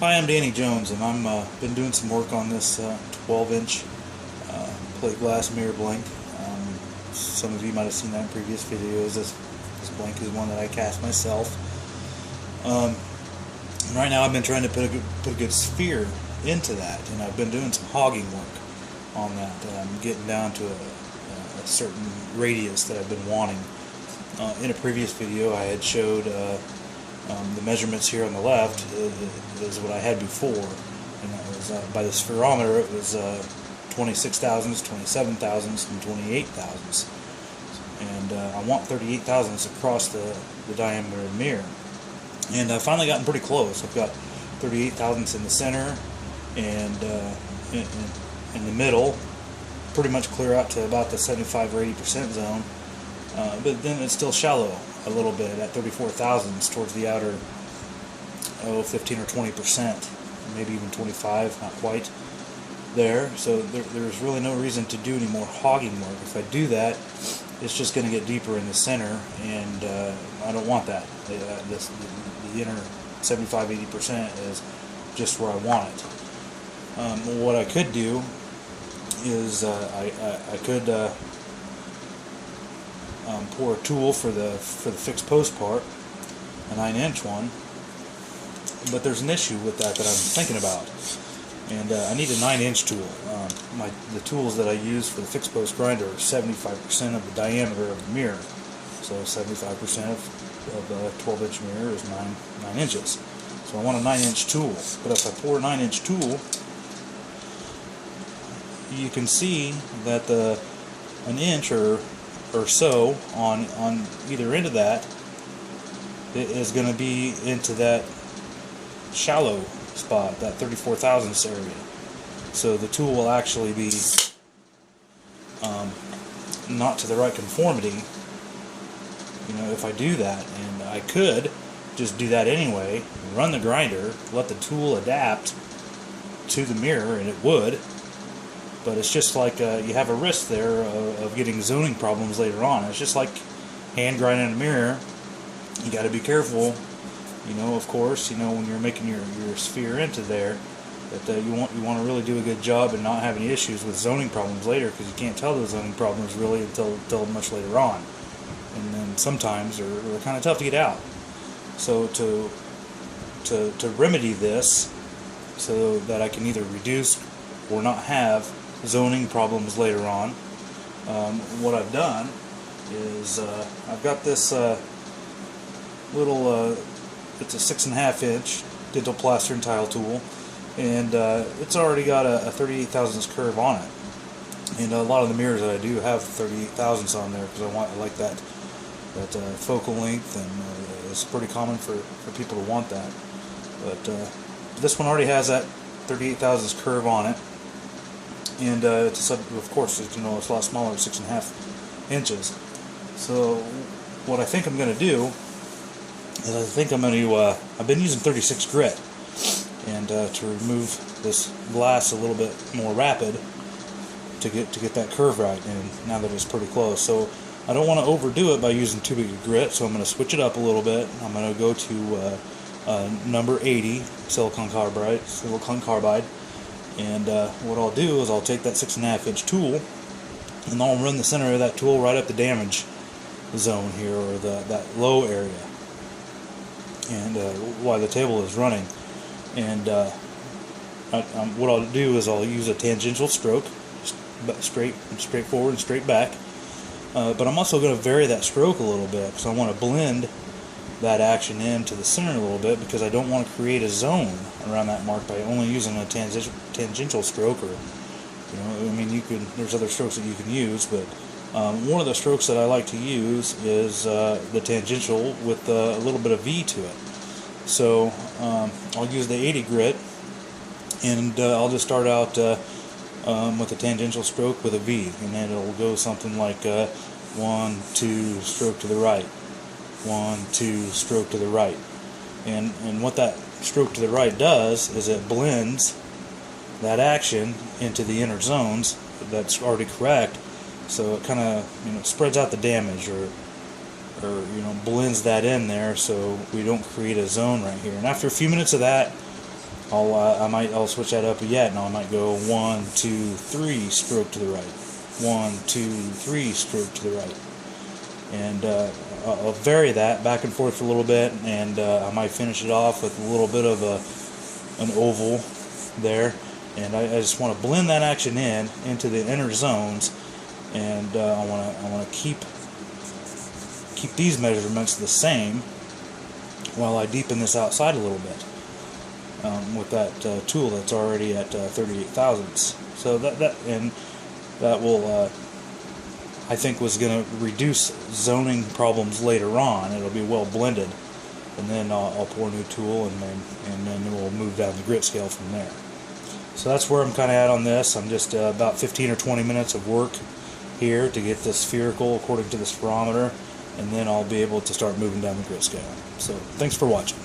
Hi, I'm Danny Jones, and been doing some work on this 12-inch plate glass mirror blank. Some of you might have seen that in previous videos. This blank is one that I cast myself. And right now, I've been trying to put a good sphere into that, and I've been doing some hogging work on that. I'm getting down to a certain radius that I've been wanting. In a previous video, I had showed the measurements here on the left is what I had before, and that was by the spherometer. It was 26 thousandths, 27 thousandths, and 28 thousandths, and I want 38 thousandths across the diameter of the mirror. And I've finally gotten pretty close. I've got 38 thousandths in the center, and in the middle, pretty much clear out to about the 75 or 80% zone. But then it's still shallow a little bit at 34 thousandths towards the outer 15 or 20%, maybe even 25, not quite there. So there's really no reason to do any more hogging work. If I do that, it's just going to get deeper in the center, and I don't want that. The inner 75-80% is just where I want it. What I could do is I could pour a tool for the fixed post part, a 9-inch one, but there's an issue with that I'm thinking about, and I need a 9-inch tool. The tools that I use for the fixed post grinder are 75% of the diameter of the mirror, so 75% of a 12-inch mirror is 9 inches. So I want a 9-inch tool, but if I pour a 9-inch tool, you can see that an inch or so on either end of that is going to be into that shallow spot, that 34 thousandths area. So the tool will actually be not to the right conformity, if I do that. And I could just do that anyway, run the grinder, let the tool adapt to the mirror, and it would. But it's just like you have a risk there of getting zoning problems later on. It's just like hand grinding a mirror. You got to be careful, of course, when you're making your sphere into there, that you want to really do a good job and not have any issues with zoning problems later, because you can't tell those zoning problems really until much later on. And then sometimes they're kind of tough to get out. So to remedy this, so that I can either reduce or not have zoning problems later on, what I've done is I've got this little it's a 6.5 inch dental plaster and tile tool, and it's already got a 38 thousandths curve on it, and a lot of the mirrors that I do have 38 thousandths on there because I like that focal length, and it's pretty common for people to want that. But this one already has that 38 thousandths curve on it. And of course, it's a lot smaller, 6.5 inches. So what I think I'm going to do is I've been using 36 grit, and to remove this glass a little bit more rapid to get that curve right. And now that it's pretty close, so I don't want to overdo it by using too big a grit. So I'm going to switch it up a little bit. I'm going to go to number 80 silicon carbide. And what I'll do is I'll take that 6.5 inch tool, and I'll run the center of that tool right up the damage zone here, or that low area, and while the table is running. And what I'll do is I'll use a tangential stroke, straight forward and straight back. But I'm also going to vary that stroke a little bit, because I want to blend that action into the center a little bit, because I don't want to create a zone around that mark by only using a tangential stroke. Or there's other strokes that you can use, but one of the strokes that I like to use is the tangential with a little bit of V to it. So I'll use the 80 grit, and I'll just start out with a tangential stroke with a V, and then it'll go something like 1, 2, stroke to the right, 1, 2, stroke to the right. And what that stroke to the right does is it blends that action into the inner zones that's already correct, so it kind of spreads out the damage, or blends that in there, so we don't create a zone right here. And after a few minutes of that, I'll switch that up yet, and I might go 1, 2, 3 stroke to the right, 1, 2, 3 stroke to the right, and I'll vary that back and forth for a little bit, and I might finish it off with a little bit of an oval there, and I just want to blend that action into the inner zones, and I want to keep these measurements the same while I deepen this outside a little bit. With that tool that's already at 38 thousandths. So that will I think was going to reduce zoning problems later on. It'll be well blended, and then I'll pour a new tool, and then we'll move down the grit scale from there. So that's where I'm kind of at on this. I'm just about 15 or 20 minutes of work here to get this spherical according to the spherometer, and then I'll be able to start moving down the grit scale. So thanks for watching.